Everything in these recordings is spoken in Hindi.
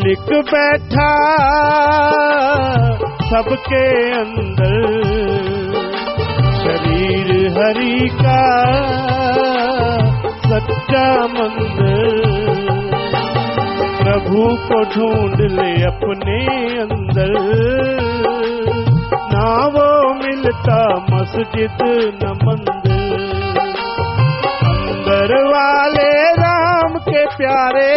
मालिक बैठा सबके अंदर, शरीर हरि का सच्चा मंदिर। प्रभु को ढूंढ ले अपने अंदर, ना वो मिलता मस्जिद न मंदिर। अंदर वाले राम के प्यारे,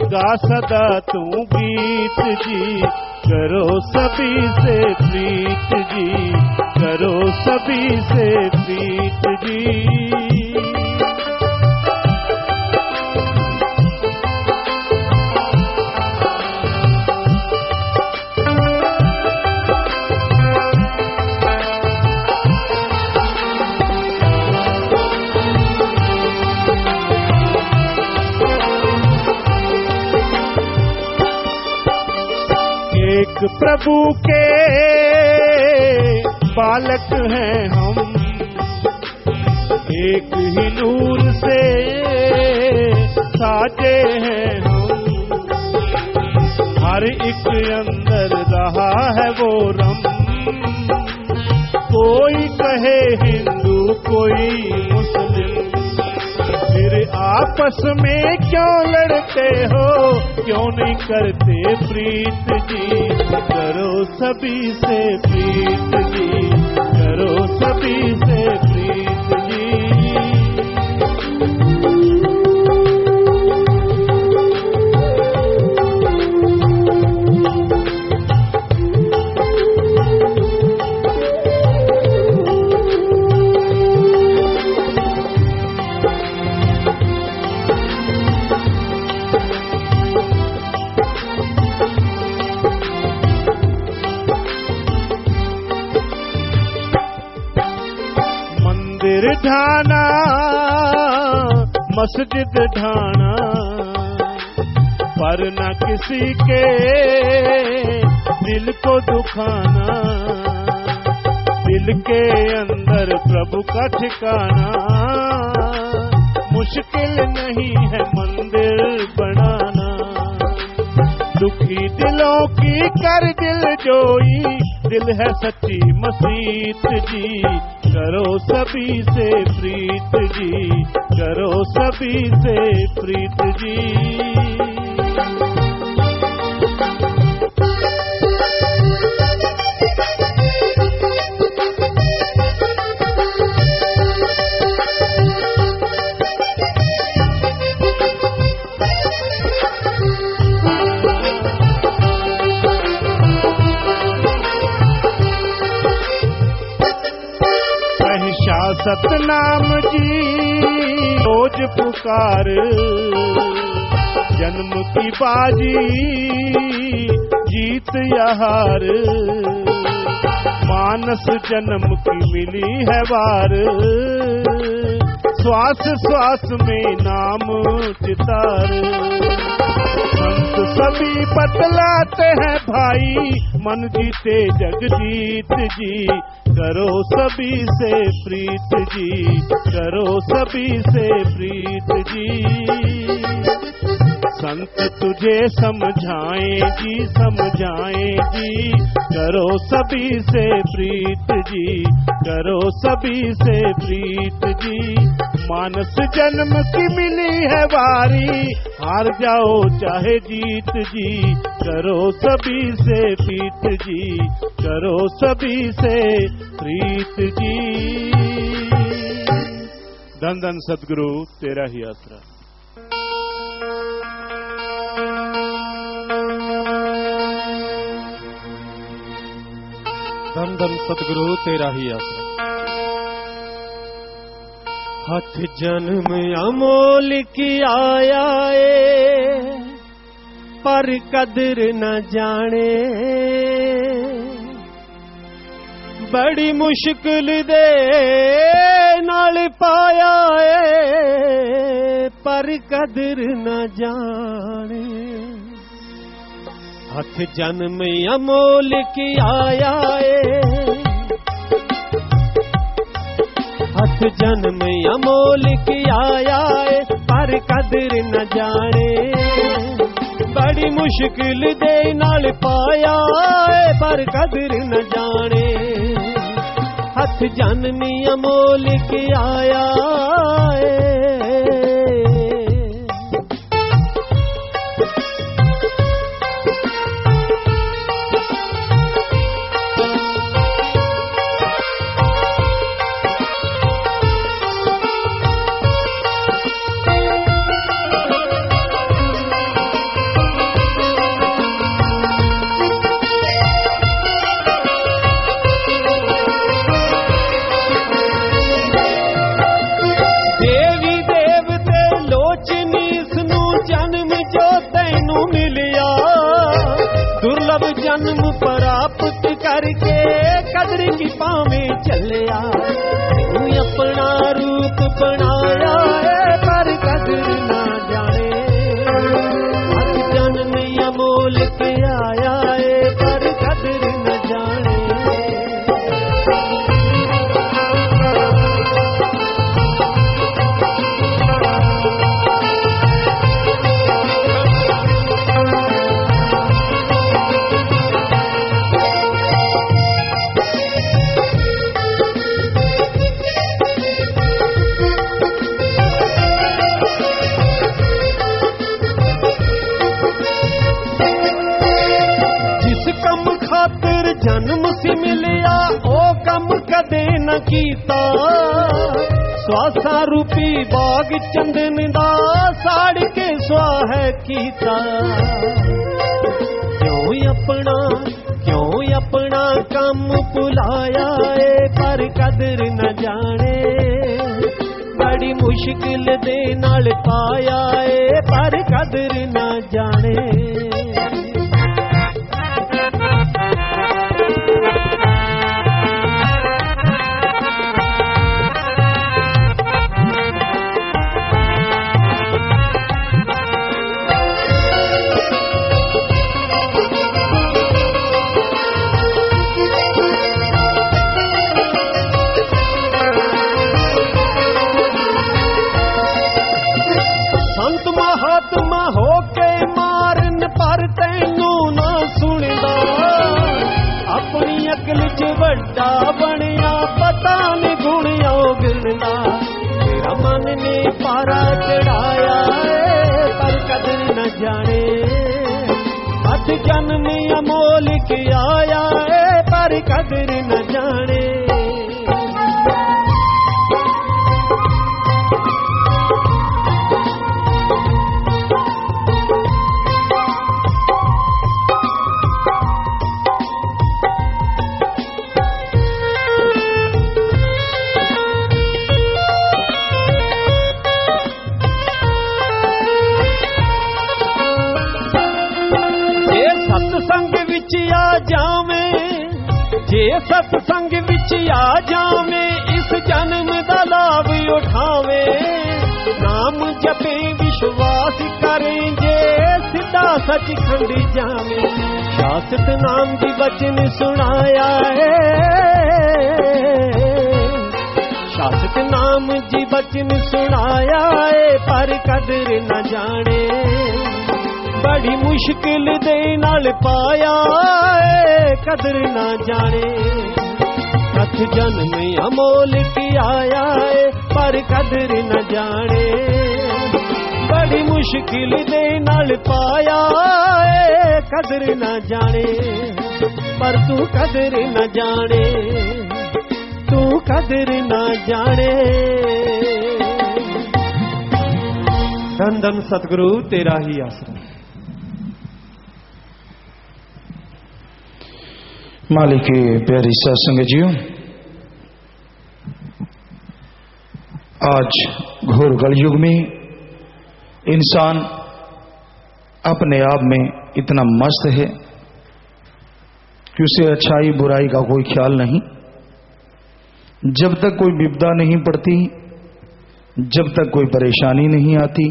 गा सदा तू गीत जी। करो सभी से प्रीत जी, करो सभी से प्रीत जी। एक प्रभु के बालक हैं हम, एक ही नूर से साजे हैं हम। हर एक अंदर रहा है वो रम, कोई कहे हिंदू कोई मुस्लिम। फिर आपस में क्यों लड़ते हो, क्यों नहीं करते प्रीत जी। करो सभी से प्रीत जी, करो सभी से प्रीत जी। ढाना मस्जिद ढाना, पर न किसी के दिल को दुखाना। दिल के अंदर प्रभु का ठिकाना, मुश्किल नहीं है मंदिर बनाना। दुखी दिलों की कर दिल जोई, दिल है सच्ची मसीत जी। करो सभी से प्रीत जी, करो सभी से प्रीत जी। सतनाम जी रोज पुकार, जन्म की बाजी जीत या हार। मानस जन्म की मिली है वार, श्वास श्वास में नाम चितार। संत सभी बतलाते हैं भाई, मन जीते जग जीत जी। करो सभी से प्रीत जी, करो सभी से प्रीत जी। संत तुझे समझाएं जी, समझाएं जी। करो सभी से प्रीत जी, करो सभी से प्रीत जी। मानस जन्म की मिली है बारी, हार जाओ चाहे जीत जी। करो सभी से प्रीत जी, करो सभी से प्रीत जी। धन धन सद्गुरु तेरा ही आसरा। धन धन सतगुरु तेरा ही आसरा। हथ जन्म अमोल की आया ए, पर कदर न जाने। बड़ी मुश्किल दे नाल पाया ए, पर कदर न जाने। हथ जन्म अमोल की आया ए, हथ जन्म अमोल की आया ए, पर कदर न जाने। बड़ी मुश्किल दे नाल पाया पर कदर न जाने हथ जननी अमोल के आया जन्म प्राप्त करके कदर की पावे चलिया तू अपना रूप बनाया पर कदर ना जाने हथ जन्म अमोल के आया पर कदर न जाने जन्म से मिलिया ओ कम कदे न कीता स्वासा रूपी बाग चंदन दा साड़ के स्वाह कीता क्यों अपना कम भुलाया पर कदर न जाने बड़ी मुश्किल दे नाल पाया पर कदर न जाने महात्मा होके मारन पर तैनू ना सुनदा अपनी अकल च वड्डा बनिया पता नहीं गुण गिनदा तेरा मन ने पारा चढ़ाया पर कदर न जाने हथ जन्म अमोल के आया पर कदर न जाने सत्संग विच आ जावे इस जन्म दा लाभ उठावे नाम जपे विश्वास करें जे सीधा सचखंड जावे शासत नाम दी वचन सुनाया शासत नाम जी वचन सुनाया पर कदर न जाने बड़ी मुश्किल दे नाल पाया कदर ना जाने हथ जन्म अमोल की आया पर कदर न जाने बड़ी मुश्किल दे नाल पाया कदर न जाने पर तू कदर न जाने तू कदर न जाने धन धन सतगुरु तेरा ही आसरा मालिक के प्यारी साध संगत जीओ आज घोर कलयुग में इंसान अपने आप में इतना मस्त है कि उसे अच्छाई बुराई का कोई ख्याल नहीं जब तक कोई विपदा नहीं पड़ती जब तक कोई परेशानी नहीं आती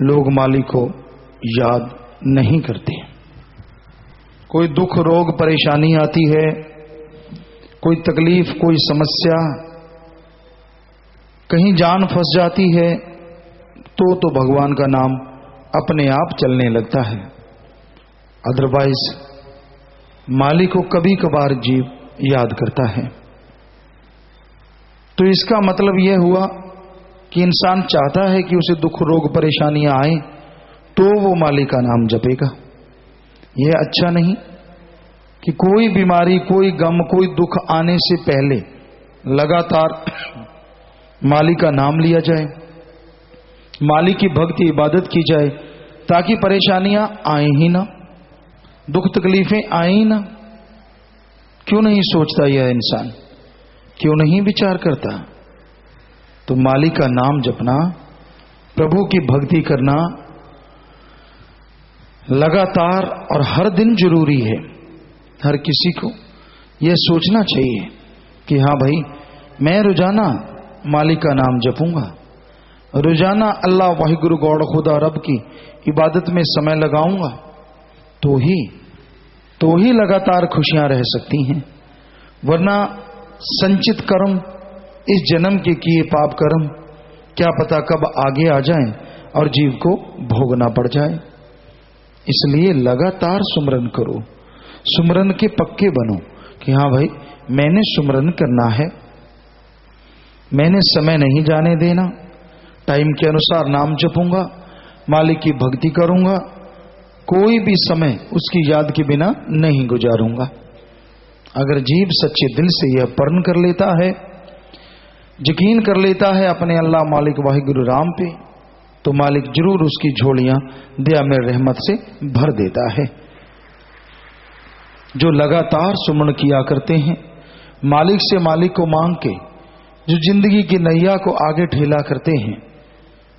लोग मालिक को याद नहीं करते कोई दुख रोग परेशानी आती है कोई तकलीफ कोई समस्या कहीं जान फंस जाती है तो भगवान का नाम अपने आप चलने लगता है। अदरवाइज मालिक को कभी कभार जीव याद करता है। तो इसका मतलब यह हुआ कि इंसान चाहता है कि उसे दुख रोग परेशानियां आए तो वो मालिक का नाम जपेगा। यह अच्छा नहीं कि कोई बीमारी, कोई गम, कोई दुख आने से पहले लगातार मालिक का नाम लिया जाए, मालिक की भक्ति इबादत की जाए, ताकि परेशानियां आए ही ना, दुख तकलीफें आए ही ना। क्यों नहीं सोचता यह इंसान? क्यों नहीं विचार करता? तो मालिक का नाम जपना, प्रभु की भक्ति करना लगातार और हर दिन जरूरी है। हर किसी को यह सोचना चाहिए कि हाँ भाई, मैं रोजाना मालिक का नाम जपूंगा, रोजाना अल्लाह वाहिगुरु गौड़ खुदा रब की इबादत में समय लगाऊंगा, तो ही लगातार खुशियां रह सकती हैं। वरना संचित कर्म, इस जन्म के किए पाप कर्म क्या पता कब आगे आ जाएं और जीव को भोगना पड़ जाए। इसलिए लगातार सुमरन करो, सुमरन के पक्के बनो कि हाँ भाई, मैंने सुमरन करना है, मैंने समय नहीं जाने देना, टाइम के अनुसार नाम जपूंगा, मालिक की भक्ति करूंगा, कोई भी समय उसकी याद के बिना नहीं गुजारूंगा। अगर जीव सच्चे दिल से यह प्रण कर लेता है, यकीन कर लेता है अपने अल्लाह मालिक वाहिगुरु राम पे, तो मालिक जरूर उसकी झोलियां दया में रहमत से भर देता है। जो लगातार सुमरण किया करते हैं, मालिक से मालिक को मांग के जो जिंदगी की नैया को आगे ठेला करते हैं,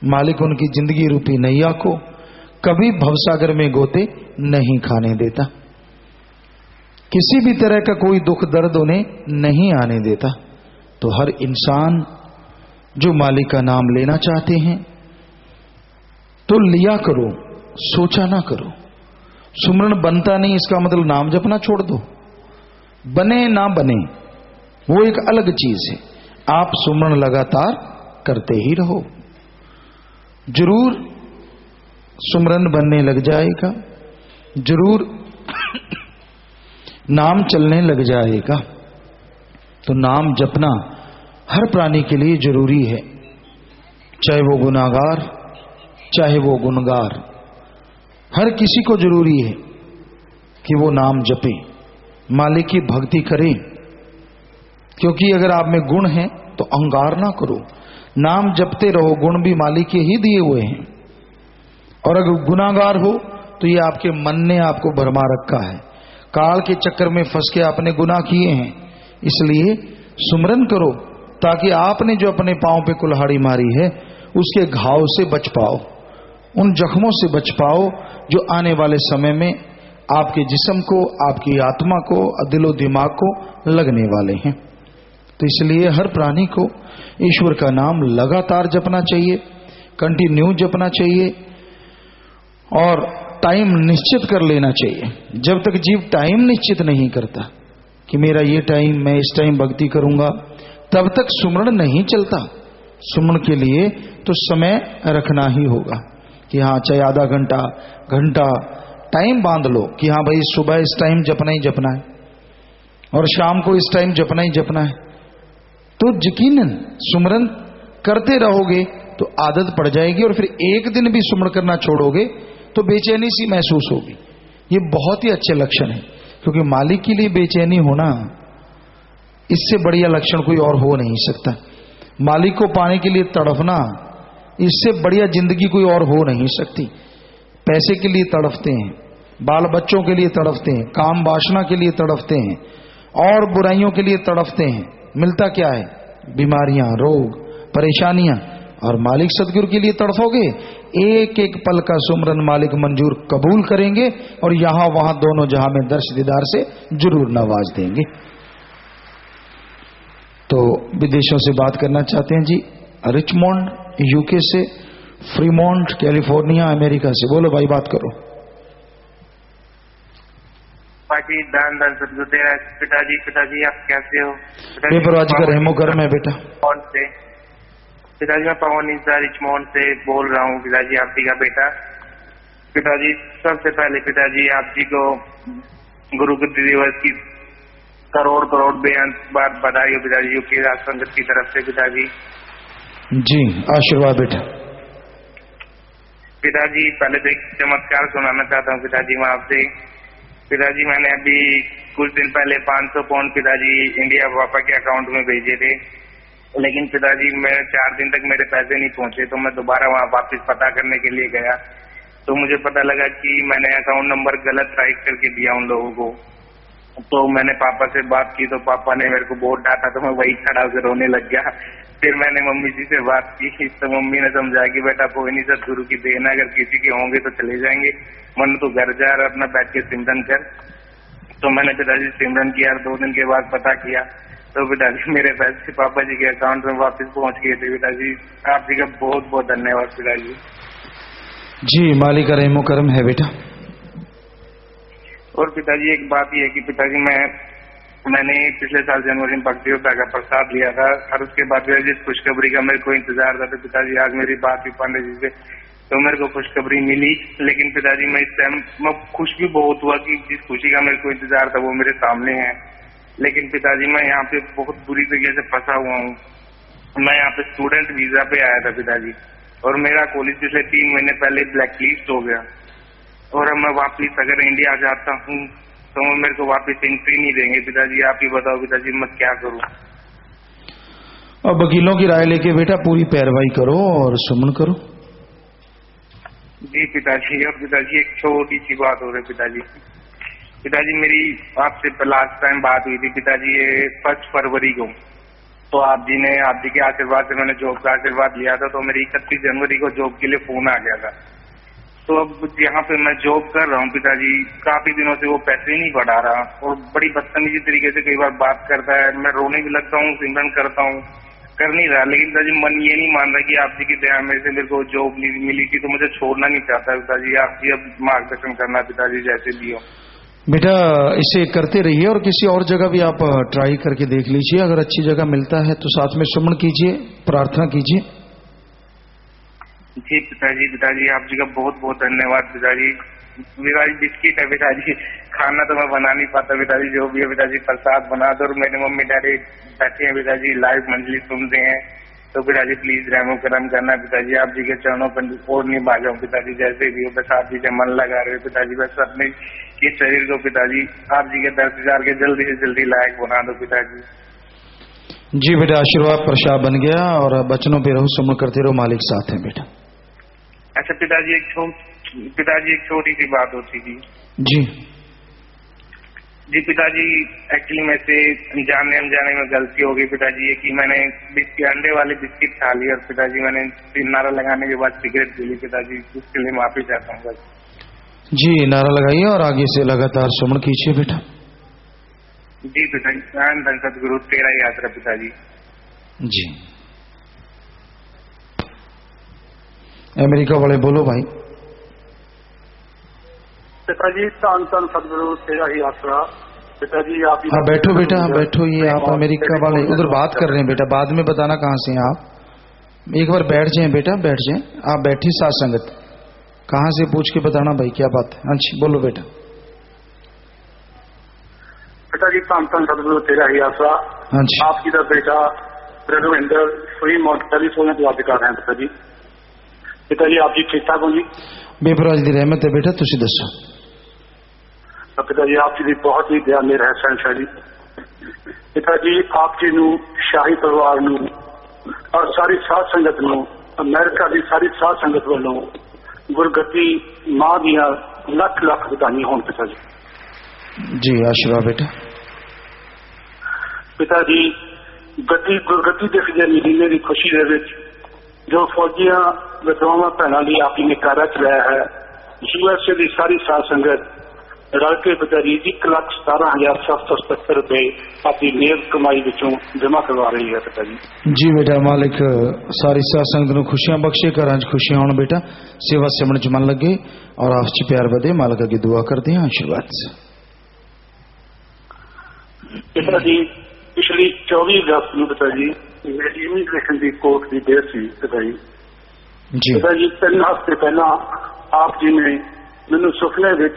मालिक उनकी जिंदगी रूपी नैया को कभी भवसागर में गोते नहीं खाने देता। किसी भी तरह का कोई दुख दर्द उन्हें नहीं आने देता। तो हर इंसान जो मालिक का नाम लेना चाहते हैं तो लिया करो, सोचा ना करो। सुमरण बनता नहीं इसका मतलब नाम जपना छोड़ दो। बने ना बने वो एक अलग चीज है। आप सुमरण लगातार करते ही रहो, जरूर सुमरन बनने लग जाएगा, जरूर नाम चलने लग जाएगा। तो नाम जपना हर प्राणी के लिए जरूरी है, चाहे वो गुनाहगार चाहे वो गुनगार, हर किसी को जरूरी है कि वो नाम जपे, मालिक की भक्ति करे। क्योंकि अगर आप में गुण है तो अहंकार ना करो, नाम जपते रहो, गुण भी मालिक के ही दिए हुए हैं। और अगर गुनाहगार हो तो ये आपके मन ने आपको भरमा रखा है, काल के चक्कर में फंस के आपने गुनाह किए हैं। इसलिए सुमरन करो ताकि आपने जो अपने पांव पे कुल्हाड़ी मारी है उसके घाव से बच पाओ, उन जख्मों से बच पाओ जो आने वाले समय में आपके जिस्म को, आपकी आत्मा को, दिलो दिमाग को लगने वाले हैं। तो इसलिए हर प्राणी को ईश्वर का नाम लगातार जपना चाहिए, कंटिन्यू जपना चाहिए और टाइम निश्चित कर लेना चाहिए। जब तक जीव टाइम निश्चित नहीं करता कि मेरा ये टाइम, मैं इस टाइम भक्ति करूंगा, तब तक सुमरण नहीं चलता। सुमरण के लिए तो समय रखना ही होगा कि हाँ, चाहे आधा घंटा, घंटा टाइम बांध लो कि हाँ भाई, सुबह इस टाइम जपना ही जपना है और शाम को इस टाइम जपना ही जपना है। तो यकीनन सुमरन करते रहोगे तो आदत पड़ जाएगी और फिर एक दिन भी सुमरण करना छोड़ोगे तो बेचैनी सी महसूस होगी। ये बहुत ही अच्छे लक्षण है, क्योंकि मालिक के लिए बेचैनी होना, इससे बढ़िया लक्षण कोई और हो नहीं सकता। मालिक को पाने के लिए तड़फना, इससे बढ़िया जिंदगी कोई और हो नहीं सकती। पैसे के लिए तड़फते हैं, बाल बच्चों के लिए तड़फते हैं, काम वासना के लिए तड़फते हैं और बुराइयों के लिए तड़फते हैं। मिलता क्या है? बीमारियां, रोग, परेशानियां। और मालिक सदगुरु के लिए तड़फोगे, एक एक पल का सुमरन मालिक मंजूर कबूल करेंगे और यहां वहां दोनों जहां में दर्श दीदार से जरूर नवाज देंगे। तो विदेशों से बात करना चाहते हैं जी, रिचमोंड यूके से, फ्रीमोंट कैलिफोर्निया अमेरिका से। बोलो भाई, बात करो। दान दान सदगुरु तेरा। पिताजी आप कैसे हो? बेपरवाजी का रहमो करम है बेटा। पिताजी मैं पवन इंसा रिचमोंड से बोल रहा हूँ। पिताजी आप जी का बेटा, पिताजी सबसे पहले पिताजी आप जी को गुरु गद्दी दिवस की करोड़ करोड़ बेअंत बार बधाई हो पिताजी यूपी राज संगत की तरफ से पिताजी। जी आशीर्वाद बेटा। पिताजी पहले तो एक चमत्कार सुनाना चाहता हूँ पिताजी मैं आपसे। पिताजी मैंने अभी कुछ दिन पहले 500 पाउंड पिताजी इंडिया पापा के अकाउंट में भेजे थे, लेकिन पिताजी मैं 4 दिन तक मेरे पैसे नहीं पहुंचे, तो मैं दोबारा वहाँ वापस पता करने के लिए गया, तो मुझे पता लगा कि मैंने अकाउंट नंबर गलत टाइप करके दिया उन लोगों को। तो मैंने पापा से बात की तो पापा ने मेरे को बहुत डांटा, तो मैं वही खड़ा होकर रोने लग गया। फिर मैंने मम्मी जी से बात की तो मम्मी ने समझाया कि बेटा कोई नहीं, सदगुरु की देन, अगर किसी के होंगे तो चले जाएंगे, मन तो घर जा और अपना बैठ के सिमरन कर। तो मैंने पिताजी सिमरन किया और 2 दिन के बाद पता किया तो पिताजी मेरे पैसे पापा जी के अकाउंट में वापस पहुंच गए थे। पिताजी आप जी का बहुत बहुत धन्यवाद पिताजी। जी मालिक का रहमो करम है बेटा। और पिताजी एक बात ये है कि पिताजी मैंने पिछले साल जनवरी में भक्ति योद्धा का प्रसाद लिया था और उसके बाद जिस खुशखबरी का मेरे को इंतजार था, तो पिताजी आज मेरी बात हुई पांडे जी से तो मेरे को खुशखबरी मिली। लेकिन पिताजी मैं इस टाइम मैं खुश भी बहुत हुआ कि जिस खुशी का मेरे को इंतजार था वो मेरे सामने है। लेकिन पिताजी मैं यहाँ पे बहुत बुरी तरीके से फंसा हुआ हूँ। मैं यहाँ पे स्टूडेंट वीजा पे आया था पिताजी, और मेरा कॉलेज पिछले 3 महीने पहले ब्लैकलिस्ट हो गया, और अब मैं वापिस अगर इंडिया जाता हूँ तो वो मेरे को वापस एंट्री नहीं देंगे। पिताजी आप ही बताओ पिताजी मैं क्या करूँ। अब वकीलों की राय लेके बेटा पूरी पैरवाई करो और सुमन करो। जी पिताजी। और पिताजी एक छोटी सी बात हो रही पिताजी। पिताजी मेरी आपसे लास्ट टाइम बात हुई थी पिताजी, ये 1 फरवरी को, तो आप जी के आशीर्वाद से मैंने जॉब का आशीर्वाद लिया था, तो मेरी 31 जनवरी को जॉब के लिए फोन आ गया था। तो अब यहाँ पे मैं जॉब कर रहा हूँ पिताजी, काफी दिनों से वो पैसे नहीं बढ़ा रहा और बड़ी बदतमीजी तरीके से कई बार बात करता है। मैं रोने भी लगता हूँ, सिमरन करता हूँ, कर नहीं रहा। लेकिन पिताजी मन ये नहीं मान रहा कि आप जी की दया मेरे को जॉब मिली थी, तो मुझे छोड़ना नहीं चाहता पिताजी। आप जी अब मार्गदर्शन करना पिताजी जैसे भी हो। बेटा इसे करते रहिए और किसी और जगह भी आप ट्राई करके देख लीजिए, अगर अच्छी जगह मिलता है तो साथ में सुमन कीजिए, प्रार्थना कीजिए। जी पिताजी। पिताजी आप जी का बहुत बहुत धन्यवाद पिताजी। पिताजी बिस्किट है पिताजी, खाना तो मैं बना नहीं पाता पिताजी, जो भी है पिताजी प्रसाद बना दो। और मेरे मम्मी डैडी बैठे हैं पिताजी, लाइव मंजली सुनते हैं, तो पिताजी प्लीज रहमो करम करना पिताजी। आप जी के चरणों पर और नहीं भागा हूँ पिताजी, जैसे भी हो बस आप जी से मन लगा रहे हो पिताजी। बस अपने इस शरीर को पिताजी आप जी के 10,000 के जल्दी से जल्दी लायक बना दो पिताजी। जी बेटा आशीर्वाद प्रसाद बन गया, और बचनों पे रहो, सुमन करते रहो, मालिक साथ है बेटा। अच्छा पिताजी एक छोटी सी बात होती थी। जी जी पिताजी, एक्चुअली में से जानने अनजाने में गलती हो गई पिताजी, ये कि मैंने अंडे वाले बिस्किट खा लिए और पिताजी मैंने 3 नारा लगाने के बाद सिगरेट पी ली पिताजी, उसके लिए माफी चाहता हूँ बस। जी नारा लगाइए और आगे से लगातार सुमन कीजिए बेटा। जी पिताजी। धन सदगुरु तेरा ही आसरा पिताजी। जी अमेरिका वाले बोलो भाई। पिताजी धन धन सदगुरु तेरा ही आसरा पिताजी। आप हाँ बैठो बेटा, बैठो। ये आप अमेरिका वाले उधर बात कर रहे हैं बेटा, बाद में बताना कहाँ से हैं आप। एक बार बैठ जाएं बेटा, बैठ जाएं। आप बैठे साथ संगत, कहाँ से पूछ के बताना भाई क्या बात है। अच्छा बोलो बेटा। पिताजी धन धन सदगुरु तेरा ही आसरा। हाँ जी। आपकी का बेटा रघुविंदर सुई मौत टेलीफोन तो अधिकार है पिताजी। पिताजी आप जी ठीक ठाक हो जी? बेपराज दी रहमत है बेटा, तुसी दसो। पिताजी आप जी की बहुत ही दया मेरा है है जी। पिताजी आप जी नू शाही परिवार नू और सारी साध संगत नू, अमेरिका की सारी साध संगत वालों गुरगति मां दिया लख लख बधाइयां होन पिताजी। जी आशीर्वाद बेटा। पिताजी गुरगति के फिर महीने की खुशी दे विच जो फौजियां विधवावां भैनों लिए आपने कार्य चलाया है, यूएसए की सारी साध संगत रल के पिताजी 1,17,777 रुपए अपनी मेहनत कमाई विचों जमा करवा रही है पिताजी। जी बेटा मालिक सारी साध संगत नूं खुशियां बख्शे, घर च खुशियां होण बेटा, सेवा सिमरन च मन लगे और आपस च प्यार बढ़े। मालिक अगे दुआ करते हैं आशीर्वाद से। पिताजी पिछली 24 अगस्त में पिताजी मेरी इमिग्रेशन की कोर्ट की डेट सी पिताजी। जी पिताजी 3 हफ्ते पहला आप जी ने मैनू सुपने विच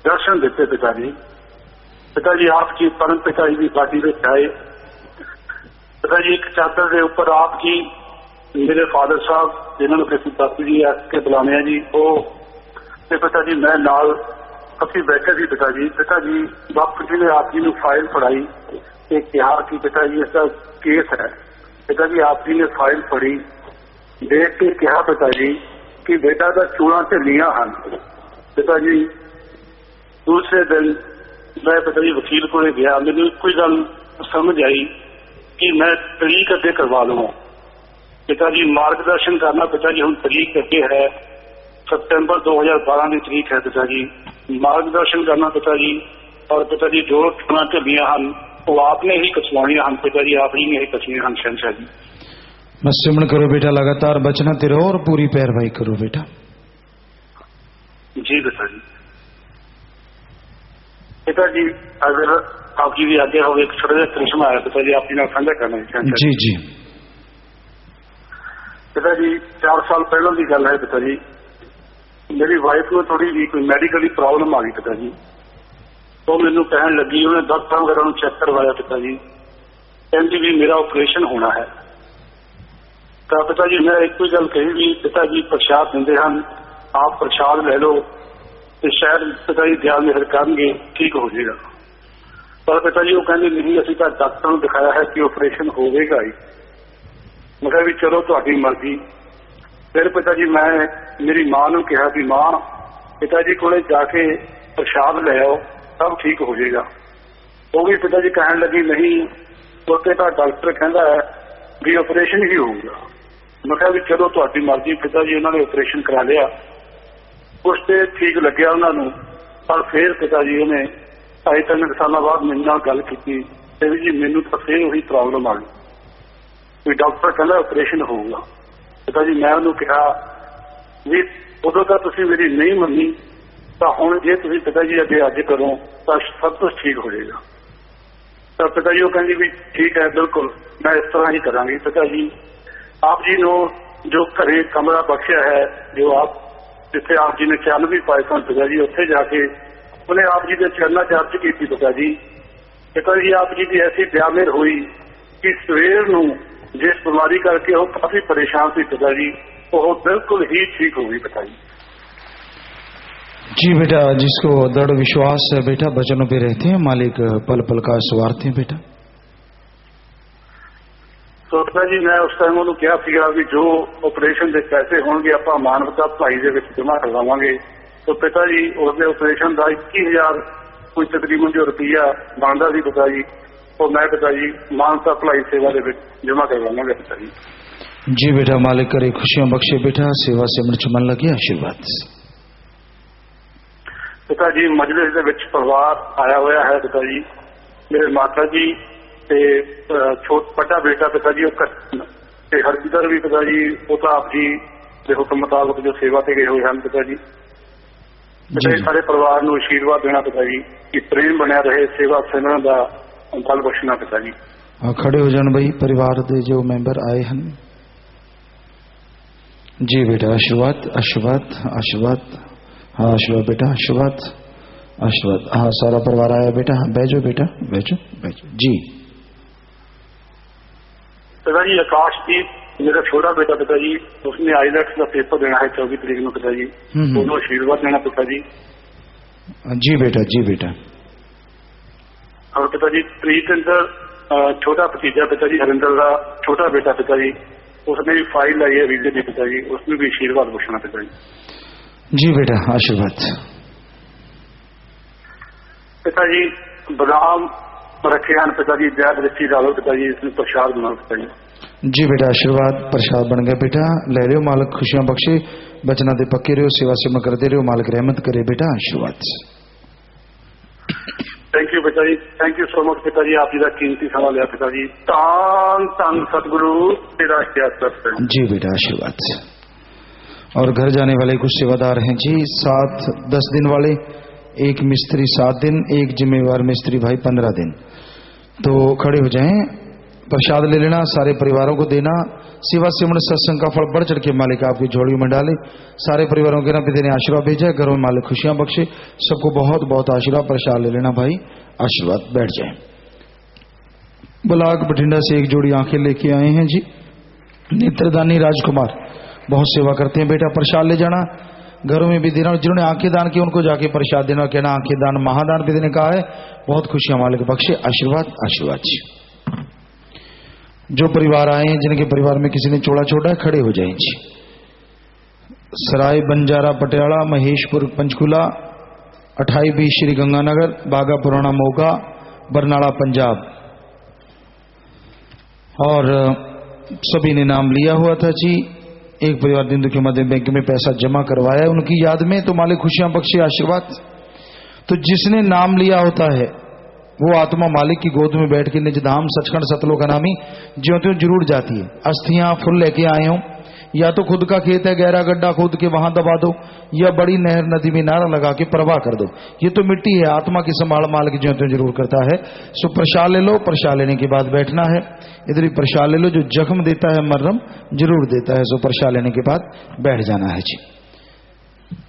दर्शन दिते पिता जी आप जी परम पिता जी की गाड़ी में आए। पिता जी एक चादर के उपर आप जी मेरे फादर साहब जिन्होंने किसी दाती जी के बुलाने जी वो पिता जी मैं नाल अभी बैठे थे। पिता जी बापू जी ने आप जी ने फाइल पढ़ाई ते कहा कि पिता जी इसका केस है। पिता जी आप जी ने फाइल पढ़ी देख के कहा पिता जी कि बेटा का चूड़ा ढिलियां हैं। पिता जी दूसरे दिन मैं पिता जी वकील को गया, मैंने कोई गल समझ आई कि मैं तरीक अगे करवा लूँ। पिता जी मार्गदर्शन करना पिता जी हम तरीक अगे है सितंबर 2012 की तरीक है। पिता जी मार्गदर्शन करना पिता जी और पिता जी जो चुना ढलियां हैं वो आपने ही कसवानियां हैं। पिता जी आप ही ने ही कसनियां हैं। शहनशाह जी बस सिमरन करो बेटा, लगातार बचना तेरे और पूरी पैरवाई करो बेटा। जी पिता जी। पिता जी अगर आप जी की आज्ञा हो एक छोटा जहा करिश्मा है पिता जी आप जी ने साझा करना है। जी जी पिता जी 4 साल पहलों की गल है। पिता जी मेरी वाइफ को थोड़ी जी कोई मेडिकली प्रॉब्लम आ गई। पिता जी तो मैनू कहन लगी, उन्हें डॉक्टर वगैरह चेक करवाया। पिता जी कहती भी मेरा ऑपरेशन होना है। तो पिता जी मैं एक ही गल कही भी पिता जी प्रसाद देंगे हैं, आप प्रसाद ले लो तो शायद पिता जी ध्यान मेहर करेंगे ठीक हो जाएगा। पर पिता जी वो कहते नहीं अभी तो डॉक्टर को दिखाया है कि ऑपरेशन होगा ही। मैं कहा भी चलो तुहाडी मर्जी। फिर पिता जी मैं मेरी मां को कहा कि मां पिता जी को जाके प्रसाद ले आओ सब ठीक हो जाएगा। वो भी पिता जी कहन लगी नहीं उसके तो डॉक्टर कहता है भी ऑपरेशन ही होगा। मैं कहा भी चलो तुहाडी मर्जी। पिता जी उन्होंने ऑपरेशन करा लिया, उससे ठीक लग्या उन्होंने। पर फिर पिता जी उन्हें 2.5-3 साल बाद मेरे नाल गल की जी मैनू तो फिर वही प्रॉब्लम आ गई भी डॉक्टर कहना ऑपरेशन होगा। पिता जी मैं उन्होंने कहा भी उदों तो तुसीं मेरी नहीं मनी तो हुण जे तुसीं पिता जी अगे अज करो तो सब कुछ ठीक हो जाएगा। तो पिता जी वो कहंदी भी ठीक है बिल्कुल मैं इस तरह ही करांगी। पिता जी आप जी ने जो घरे कमरा बख्शिया है जो आप जिथे आप जी ने चरण भी पाए सन पिता जी उत्थे जाके उन्हें आप जी के चरणा च अर्ज की। पिता जी आप जी की ऐसी दयामेर हुई कि सवेर नूं जिस बीमारी करके वो काफी परेशान थी पिता जी वो बिल्कुल ही ठीक हो गई। पिता जी जी बेटा जिसको दृढ़ विश्वास है बेटा वचनों पे रहते हैं मालिक पल पल का स्वार्थ है बेटा। तो पिता जी मैं उस टाइम उन्होंने कहा सीगा भी जो ऑपरेशन के पैसे होंगे आप मानवता भलाई के जमा करवावांगे। तो पिता जी उसके ऑपरेशन का 21,000 कोई तकरीबन जो रुपया बनता सी पिता जी तो मैं पिता जी मानवता भलाई सेवा के जमा करवावांगा। पिता जी जी बेटा मालिक करे खुशियां बख्शे बेटा सेवा से मन चमन लगे आशीर्वाद। पिता जी मजलिस के विच परिवार आया हुआ है। पिता जी मेरे माता जी ते बड़ा बेटा पिता जी हरजिंदर भी पिता जी वो तो आप जी के हुक्म मुताबिक जो सेवा ते गए हुए हैं। पिता जी सारे परिवार को आशीर्वाद देना पिता जी कि प्रेम बनया रहे सेवा सिमरन का बल बख्शना। पिता जी खड़े हो जान भाई परिवार के जो मेंबर आए हैं। जी बेटा आशीर्वाद आशीर्वाद आशीर्वाद। हाँ आशीर्वाद बेटा आशीर्वाद आशीर्वाद। हाँ सारा परिवार आया बेटा। हाँ बैठो बेटा बैठो बैठो। जी पिता जी आकाशदीप मेरा छोटा बेटा पिता जी उसने आईलेट्स का पेपर देना है 24 तारीख में। पिता जी दोनों आशीर्वाद देना पिता जी। जी बेटा जी बेटा। और पिता जी प्रीतेंद्र छोटा भतीजा पिता जी हरिंदर का छोटा बेटा पिता जी उसने भी फाइल लाई है वीजे की। पिता जी उसमें भी आशीर्वाद बख्शना। पिता जी जी बेटा आशीर्वाद। पिता जी बादाम रखे हैं पिता जी जैद रची डालो पिता जी इसमें प्रसाद बनाओ। पिता जी जी बेटा आशीर्वाद प्रसाद बन गया बेटा ले रहे हो मालिक खुशियां बख्शे बचना दे पक्के रहो सेवा सेवा करते रहो मालिक रहमत करे बेटा आशीर्वाद। थैंक यू पिता जी थैंक यू सो मच पिता जी आप जी का कीमती समा लिया पिता जी। धन धन सतगुरु तेरा आशीर्वाद। जी बेटा आशीर्वाद। और घर जाने वाले कुछ सेवादार हैं जी 7-10 दिन वाले, एक मिस्त्री 7 दिन, एक जिम्मेवार मिस्त्री भाई 15 दिन। तो खड़े हो जाएं प्रसाद ले लेना, सारे परिवारों को देना। सेवा सिमरण सत्संग का फल बढ़ चढ़ के मालिक आपकी झोलियों में डाले। सारे परिवारों के ना पिता ने आशीर्वाद भेजा, घरों में मालिक खुशियां बख्शे। सबको बहुत बहुत आशीर्वाद। प्रसाद ले लेना भाई, आशीर्वाद। बैठ जाए। ब्लाक बठिंडा से एक जोड़ी आंखें लेके आए हैं जी, नेत्रदानी राजकुमार, बहुत सेवा करते हैं बेटा। प्रसाद ले जाना, घरों में भी देना। जिन्होंने आंखें दान की उनको जाके प्रसाद देना, कहना आंखें दान महादान भी देने कहा है। बहुत खुशियां मालिक बख्शे, आशीर्वाद आशीर्वाद जी। जो परिवार आए हैं, जिनके परिवार में किसी ने चोड़ा छोड़ा है, खड़े हो जाए जी। सराय बंजारा पटियाला, महेशपुर पंचकुला, 28B श्री गंगानगर, बागा पुराना मोगा, बरनाला पंजाब। और सभी ने नाम लिया हुआ था जी। एक परिवार दिंदु के मध्य बैंक में पैसा जमा करवाया उनकी याद में, तो मालिक खुशियां बख्शे, आशीर्वाद। तो जिसने नाम लिया होता है वो आत्मा मालिक की गोद में बैठ के निज धाम सचखंड सतलोक का नामी ज्यों त्यों जरूर जाती है। अस्थियां फुल लेके आए हो, या तो खुद का खेत है, गहरा गड्ढा खोद के वहां दबा दो, या बड़ी नहर नदी में नारा लगा के प्रवाह कर दो। ये तो मिट्टी है, आत्मा की संभाल मालिक ज्यों त्यों जरूर करता है। सो प्रसाद ले लो, प्रसाद लेने के बाद बैठना है। इधर ही प्रसाद ले लो, जो जख्म देता है मर्रम जरूर देता है। सो प्रसाद लेने के बाद बैठ जाना है जी।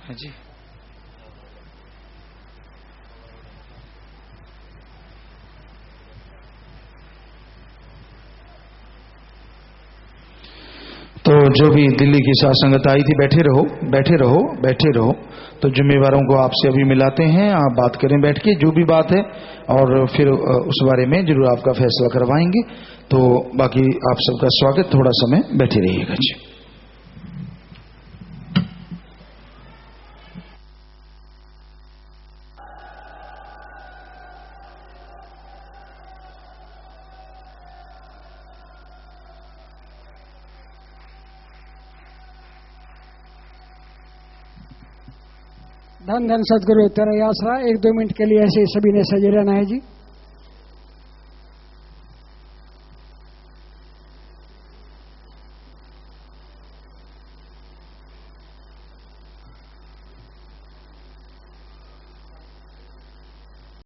हाँ जी। तो जो भी दिल्ली की साथ संगत आई थी, बैठे रहो बैठे रहो बैठे रहो। तो जिम्मेवारों को आपसे अभी मिलाते हैं, आप बात करें बैठ के जो भी बात है, और फिर उस बारे में जरूर आपका फैसला करवाएंगे। तो बाकी आप सबका स्वागत, थोड़ा समय बैठे रहिएगा जी। धन धन सदगुरु तेरा आसरा। 1-2 मिनट के लिए ऐसे सभी ने सजे रहना है जी।